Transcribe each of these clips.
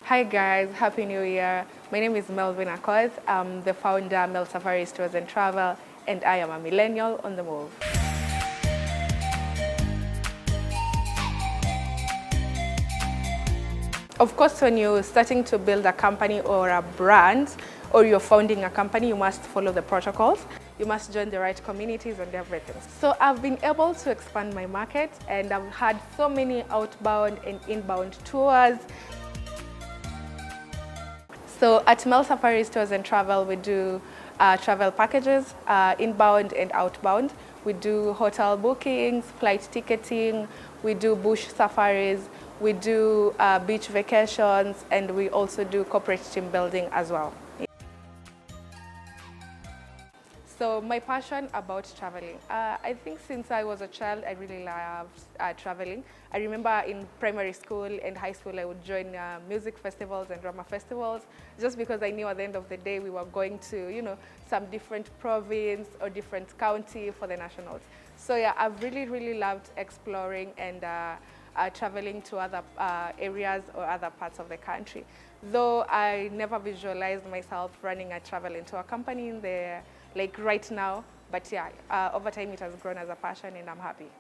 Hi guys, Happy New Year. My name is Melvine Akoth. I'm the founder, Mel Safari Tours and Travel, and I am a millennial on the move. Of course, when you're starting to build a company or a brand, or you're founding a company, you must follow the protocols. You must join the right communities and everything. So I've been able to expand my market, and I've had so many outbound and inbound tours. So at Mel Safari Tours and Travel, we do travel packages, inbound and outbound. We do hotel bookings, flight ticketing, we do bush safaris, we do beach vacations, and we also do corporate team building as well. So my passion about traveling, I think since I was a child, I really loved traveling. I remember in primary school and high school, I would join music festivals and drama festivals, just because I knew at the end of the day we were going to, some different province or different county for the nationals. So yeah, I've really loved exploring and traveling to other areas or other parts of the country. Though I never visualized myself running a travel into a company in there, like right now, but yeah, over time it has grown as a passion and I'm happy.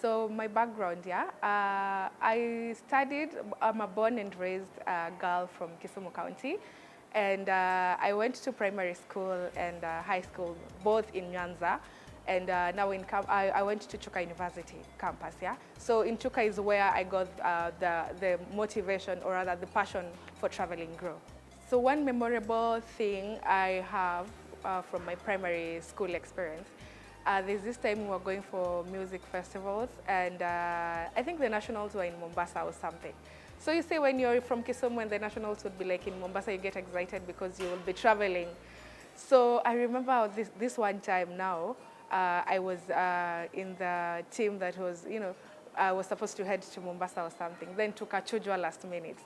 So my background, yeah, I studied, I'm a born and raised girl from Kisumu County, and I went to primary school and high school, both in Nyanza, and now I went to Chuka University campus, yeah. So in Chuka is where I got the motivation, or rather the passion for traveling grow. So one memorable thing I have from my primary school experience, there's this time we were going for music festivals, and I think the nationals were in Mombasa or something. So you say when you're from Kisumu and the nationals would be like in Mombasa, you get excited because you will be traveling. So I remember this one time now, I was in the team that was, I was supposed to head to Mombasa or something, then took a chujwa last minute.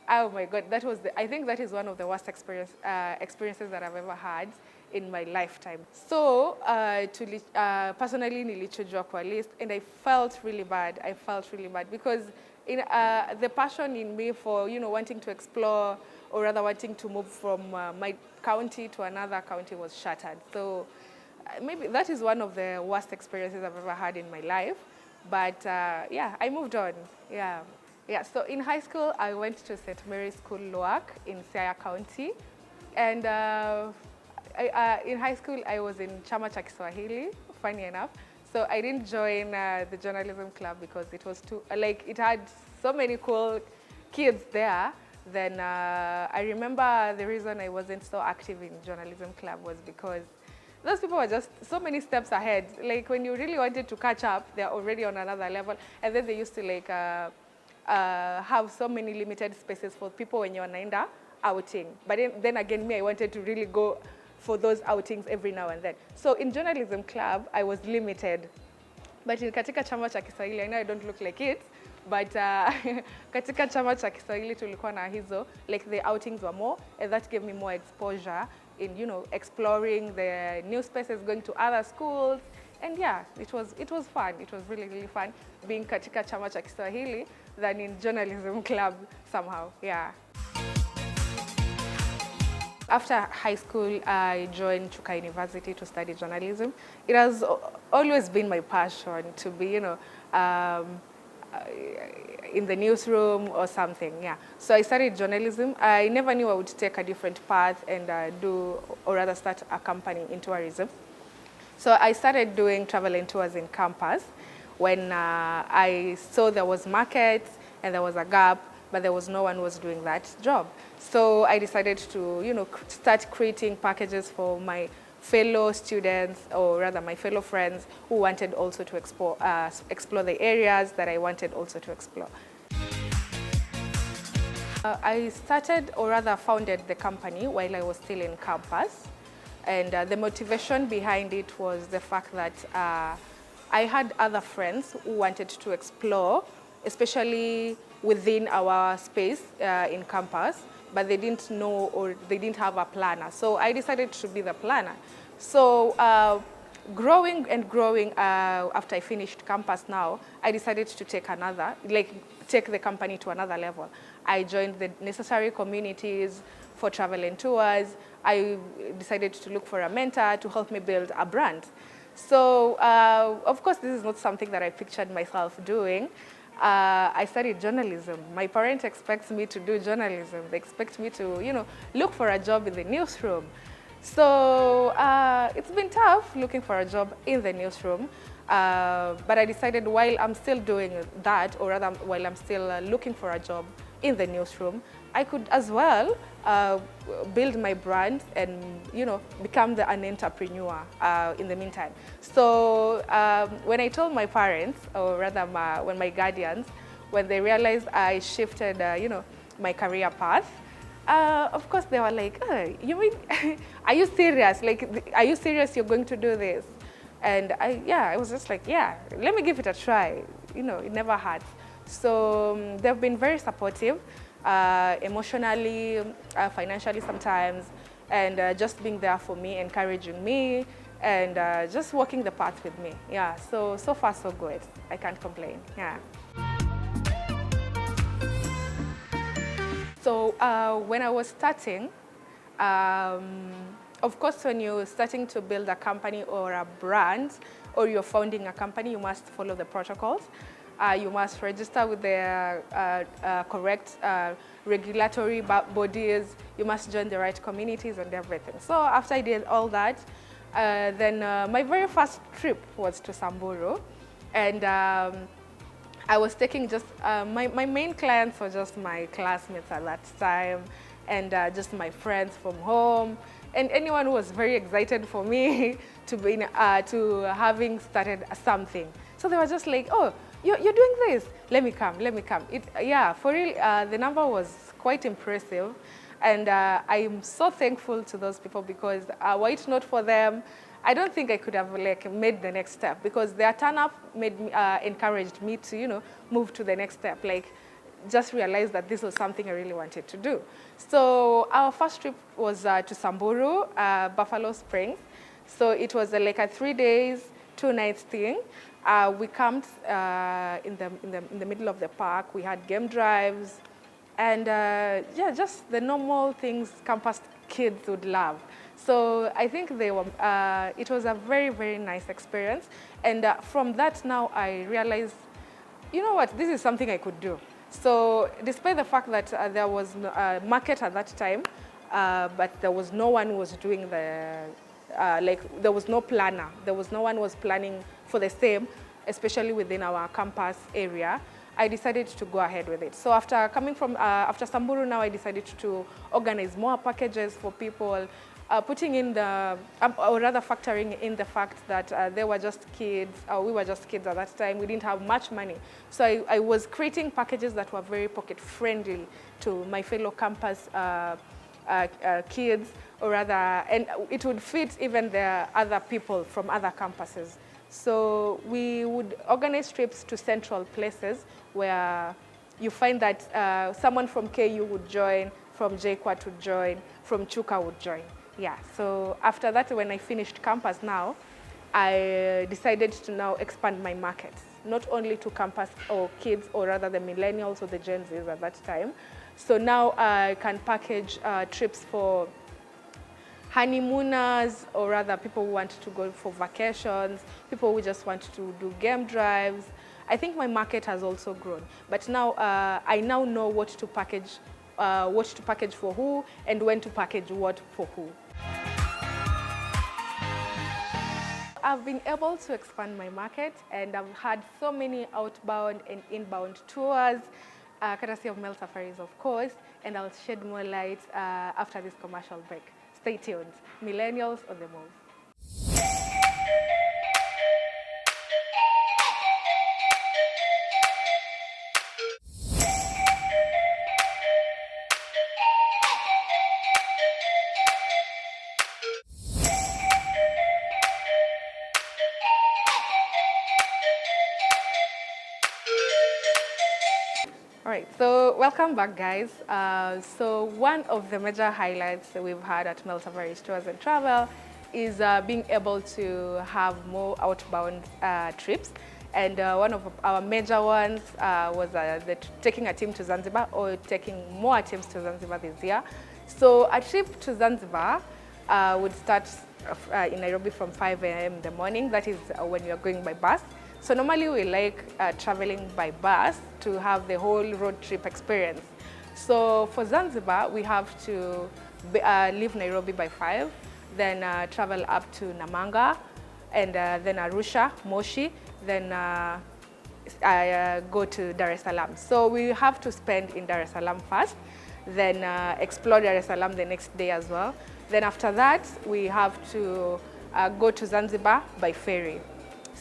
Oh my God, I think that is one of the worst experiences that I've ever had in my lifetime. So personally, nilichujwa kwa list, and I felt really bad. I felt really bad because the passion in me for, wanting to explore, or rather wanting to move from my county to another county was shattered. So maybe that is one of the worst experiences I've ever had in my life. But yeah, I moved on, yeah. Yeah, so in high school, I went to St. Mary's School, Loak in Siaya County. And in high school, I was in Chama cha Kiswahili, funny enough. So I didn't join the journalism club because it was it had so many cool kids there. Then I remember the reason I wasn't so active in journalism club was because those people were just so many steps ahead. Like when you really wanted to catch up, they're already on another level. And then they used to have so many limited spaces for people when you're naenda outing. But then again, me, I wanted to really go for those outings every now and then. So in journalism club, I was limited. But in katika chama cha Kiswahili, I know I don't look like it, but katika chama cha Kiswahili tulikuwa na hizo, like the outings were more, and that gave me more exposure in, exploring the new spaces, going to other schools. And yeah, it was fun. It was really fun being katika chama cha Kiswahili than in journalism club somehow, yeah. After high school, I joined Chuka University to study journalism. It has always been my passion to be, in the newsroom or something, yeah. So I studied journalism. I never knew I would take a different path and start a company in tourism. So I started doing travel and tours in campus when I saw there was markets and there was a gap, but there was no one who was doing that job. So I decided to, start creating packages for my fellow students, or rather my fellow friends who wanted also to explore the areas that I wanted also to explore. I started, or rather founded the company while I was still in campus. And the motivation behind it was the fact that I had other friends who wanted to explore, especially within our space in campus, but they didn't know, or they didn't have a planner. So I decided to be the planner. So growing and growing, after I finished campus now, I decided to take take the company to another level. I joined the necessary communities for travel and tours. I decided to look for a mentor to help me build a brand. So, of course, this is not something that I pictured myself doing. I studied journalism. My parents expect me to do journalism. They expect me to, look for a job in the newsroom. So it's been tough looking for a job in the newsroom. But I decided while I'm still doing that, or rather while I'm still looking for a job in the newsroom, I could as well build my brand and, become an entrepreneur in the meantime. So when I told my parents, or rather when my guardians, when they realized I shifted, my career path, of course they were like, oh, you mean, are you serious? Like, are you serious you're going to do this? And I was just like, yeah, let me give it a try. It never hurts. So they've been very supportive, emotionally, financially sometimes, and just being there for me, encouraging me, and just walking the path with me. Yeah, so far so good. I can't complain, yeah. So when I was starting, of course, when you're starting to build a company or a brand, or you're founding a company, you must follow the protocols. You must register with the correct regulatory bodies. You must join the right communities and everything. So after I did all that, then my very first trip was to Samburu. And I was taking just, my main clients were just my classmates at that time, and just my friends from home, and anyone who was very excited for me to having started something. So they were just like, oh, you're doing this, let me come. Yeah, for real, the number was quite impressive. And I'm so thankful to those people, because were it not for them, I don't think I could have made the next step, because their turn up made me, encouraged me to, move to the next step. Just realize that this was something I really wanted to do. So our first trip was to Samburu, Buffalo Springs. So it was a 3 days, 2 nights thing. We camped in the middle of the park. We had game drives, and just the normal things campus kids would love. So I think it was a very, very nice experience. And from that now I realized, you know what, this is something I could do. So despite the fact that there was a market at that time, but there was no one who was doing there was no planner. There was no one who was planning for the same, especially within our campus area. I decided to go ahead with it. So after coming from, after Samburu now, I decided to organize more packages for people, putting in or rather factoring in the fact that they were just kids, we were just kids at that time. We didn't have much money. So I was creating packages that were very pocket friendly to my fellow campus kids, or rather, and it would fit even the other people from other campuses. So we would organize trips to central places where you find that someone from KU would join, from JKUAT would join, from Chuka would join. Yeah, so after that, when I finished campus now, I decided to now expand my market, not only to campus or kids, or rather the millennials or the Gen Zs at that time. So now I can package trips for honeymooners, or rather people who want to go for vacations, people who just want to do game drives. I think my market has also grown, but now I now know what to package for who, and when to package what for who. I've been able to expand my market, and I've had so many outbound and inbound tours, courtesy of Mel Safaris, of course, and I'll shed more light after this commercial break. Stay tuned. Millennials on the move. All right, so welcome back, guys. So one of the major highlights that we've had at Mel Safaris Tours and Travel is being able to have more outbound trips. And one of our major ones was taking a team to Zanzibar, or taking more teams to Zanzibar this year. So a trip to Zanzibar would start in Nairobi from 5 a.m. in the morning. That is when you're going by bus. So normally we like traveling by bus to have the whole road trip experience. So for Zanzibar, we have to leave Nairobi by 5, then travel up to Namanga, and then Arusha, Moshi, then go to Dar es Salaam. So we have to spend in Dar es Salaam first, then explore Dar es Salaam the next day as well. Then after that, we have to go to Zanzibar by ferry.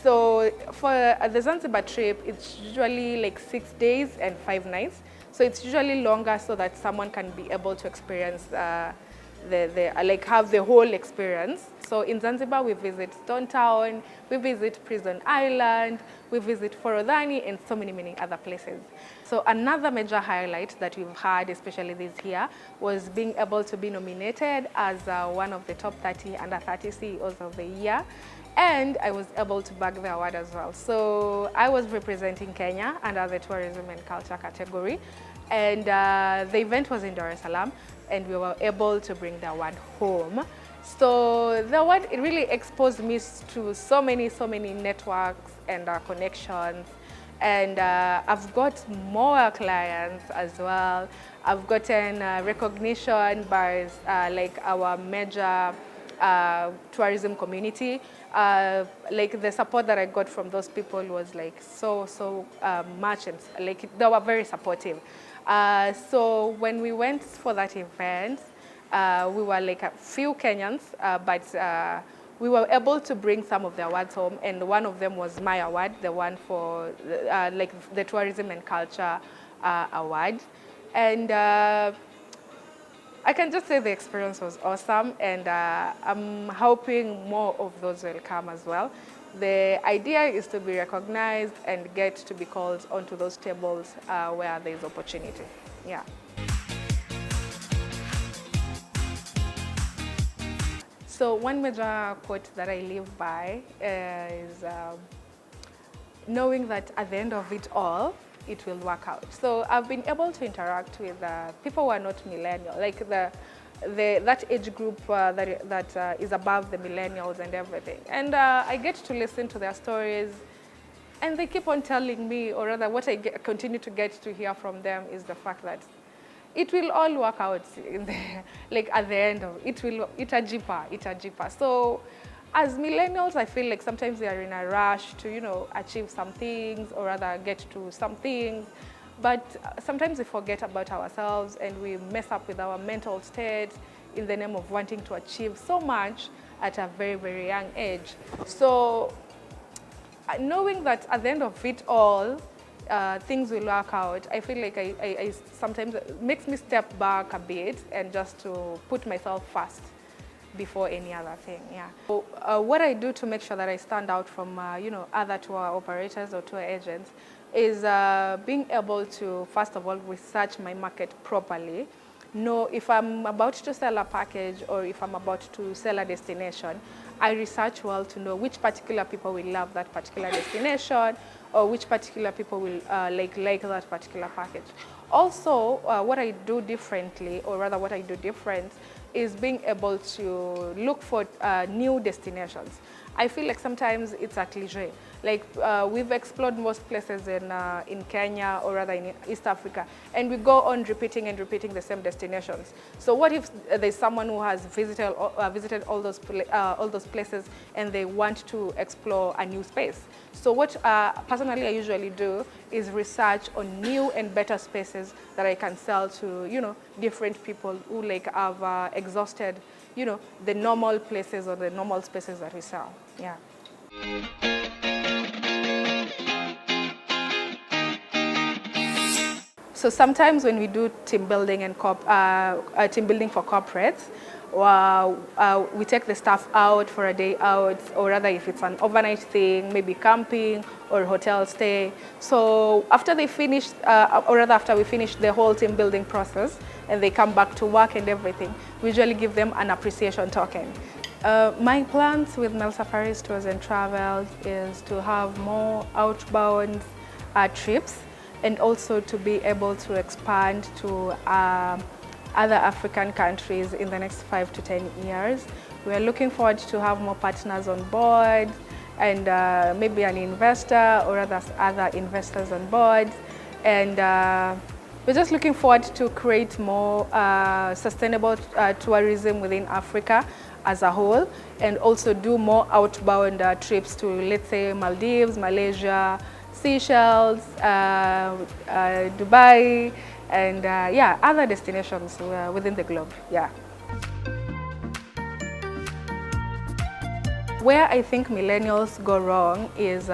So for the Zanzibar trip, it's usually like 6 days and 5 nights. So it's usually longer so that someone can be able to experience like have the whole experience. So in Zanzibar, we visit Stone Town, we visit Prison Island, we visit Forodhani, and so many other places. So another major highlight that we've had, especially this year, was being able to be nominated as one of the top 30 under 30 CEOs of the year. And I was able to bag the award as well. So I was representing Kenya under the tourism and culture category. And the event was in Dar es Salaam, and we were able to bring the award home. So the award, it really exposed me to so many networks and connections. And I've got more clients as well. I've gotten recognition by like our major tourism community. Like the support that I got from those people was like so much, and like they were very supportive. So when we went for that event, we were like a few Kenyans, but we were able to bring some of the awards home, and one of them was my award, the one for like the tourism and culture award. And I can just say the experience was awesome, and I'm hoping more of those will come as well. The idea is to be recognized and get to be called onto those tables where there is opportunity. Yeah. So one major quote that I live by is knowing that at the end of it all, it will work out. So I've been able to interact with people who are not millennial, like that age group that is above the millennials and everything. And I get to listen to their stories, and they keep on telling me, or rather what I continue to get to hear from them is the fact that it will all work out in the, like at the end of it, itajipa. So as millennials, I feel like sometimes they are in a rush to, you know, achieve some things or rather get to some things. But sometimes we forget about ourselves and we mess up with our mental state in the name of wanting to achieve so much at a very young age. So knowing that at the end of it all, things will work out, I feel like I sometimes it makes me step back a bit and just to put myself first before any other thing, yeah. So, what I do to make sure that I stand out from, you know, other tour operators or tour agents is being able to, first of all, research my market properly. Know if I'm about to sell a package or if I'm about to sell a destination, I research well to know which particular people will love that particular destination or which particular people will like that particular package. Also, what I do differently, or rather what I do different, is being able to look for new destinations. I feel like sometimes it's a cliche. Like we've explored most places in Kenya or rather in East Africa, and we go on repeating the same destinations. So what if there's someone who has visited all those places and they want to explore a new space? So what personally I usually do is research on new and better spaces that I can sell to, you know, different people who like have exhausted, you know, the normal places or the normal spaces that we sell. Yeah. So sometimes when we do team building and team building for corporates, we take the staff out for a day out, or rather if it's an overnight thing, maybe camping or hotel stay. So after they finish, or rather after we finish the whole team building process and they come back to work and everything, we usually give them an appreciation token. My plans with Mel Safaris Tours and Travels is to have more outbound trips, and also to be able to expand to other African countries in the next 5 to 10 years. We are looking forward to have more partners on board, and maybe an investor or other investors on board. And we're just looking forward to create more sustainable tourism within Africa as a whole, and also do more outbound trips to, let's say, Maldives, Malaysia, Seychelles, Dubai, and yeah, other destinations within the globe. Yeah. Where I think millennials go wrong is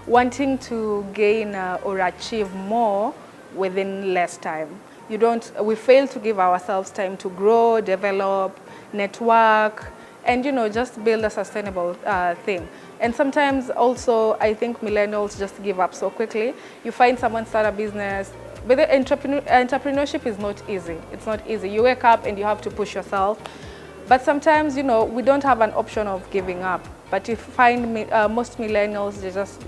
wanting to gain or achieve more within less time. We fail to give ourselves time to grow, develop, network, and just build a sustainable thing. And sometimes also I think millennials just give up so quickly. You find someone start a business, but the entrepreneurship is not easy. It's not easy. You wake up and you have to push yourself. But sometimes, we don't have an option of giving up. But you find most millennials, they just,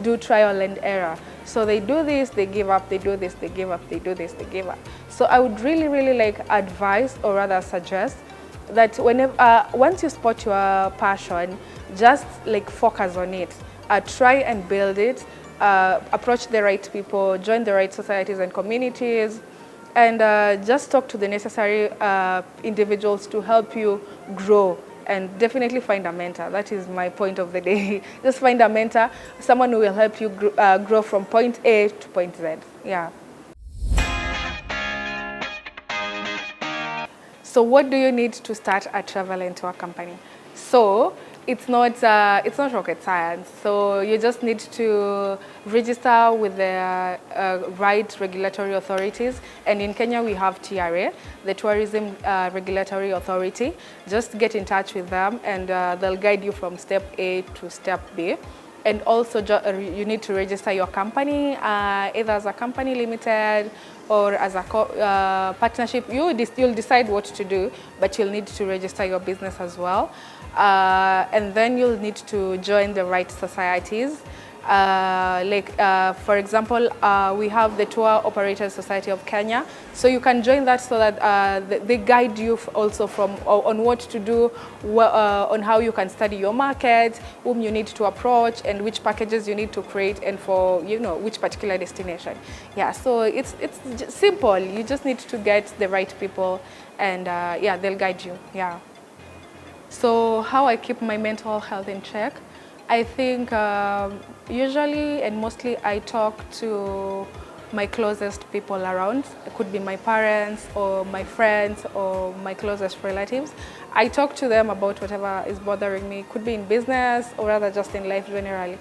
do trial and error. So they do this, they give up, they do this, they give up, they do this, they give up. So I would really, really advise, or rather suggest, that once you spot your passion, just focus on it. Try and build it, approach the right people, join the right societies and communities, and just talk to the necessary individuals to help you grow. And definitely find a mentor. That is my point of the day. Just find a mentor, someone who will help you grow from point A to point Z. Yeah. So what do you need to start a travel and tour company? So it's not rocket science. So you just need to register with the right regulatory authorities. And in Kenya, we have TRA, the Tourism Regulatory Authority. Just get in touch with them, and they'll guide you from step A to step B. And also, you need to register your company, either as a company limited or as a partnership. You'll decide what to do, but you'll need to register your business as well. And then you'll need to join the right societies. For example, we have the Tour Operators Society of Kenya. So you can join that so that they guide you also on what to do, on how you can study your market, whom you need to approach, and which packages you need to create, and for which particular destination. Yeah, so it's simple. You just need to get the right people, and yeah, they'll guide you. Yeah. So how I keep my mental health in check? I think usually and mostly I talk to my closest people around. It could be my parents or my friends or my closest relatives. I talk to them about whatever is bothering me. It could be in business or rather just in life generally.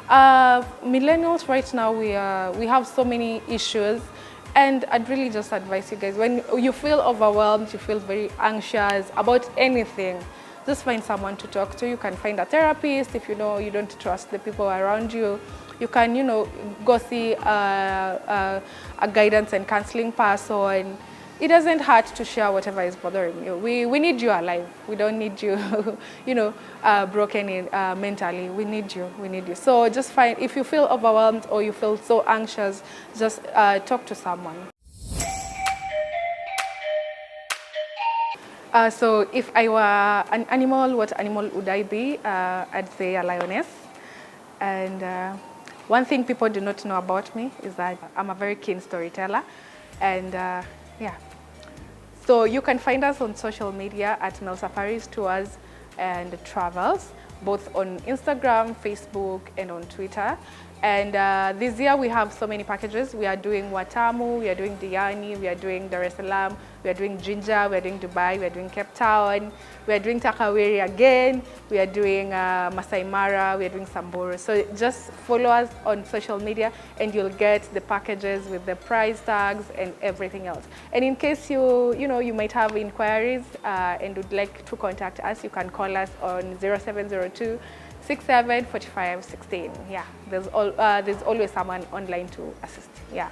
Millennials right now, we have so many issues, and I'd really just advise you guys, when you feel overwhelmed, you feel very anxious about anything, just find someone to talk to. You can find a therapist if you don't trust the people around you. You can, go see a guidance and counseling person. It doesn't hurt to share whatever is bothering you. We need you alive. We don't need you, broken mentally. We need you. We need you. So just find, if you feel overwhelmed or you feel so anxious, just talk to someone. So if I were an animal, what animal would I be? I'd say a lioness. And one thing people do not know about me is that I'm a very keen storyteller. And yeah. So you can find us on social media at Mel Safaris Tours and Travels, both on Instagram, Facebook, and on Twitter. And this year we have so many packages. We are doing Watamu, we are doing Diani, we are doing Dar es Salaam, we are doing Jinja, we are doing Dubai, we are doing Cape Town, we are doing Takaweri again, we are doing Masai Mara, we are doing Samburu. So just follow us on social media and you'll get the packages with the price tags and everything else. And in case you might have inquiries and would like to contact us, you can call us on 0702 67 45 16. Yeah, there's always someone online to assist. Yeah.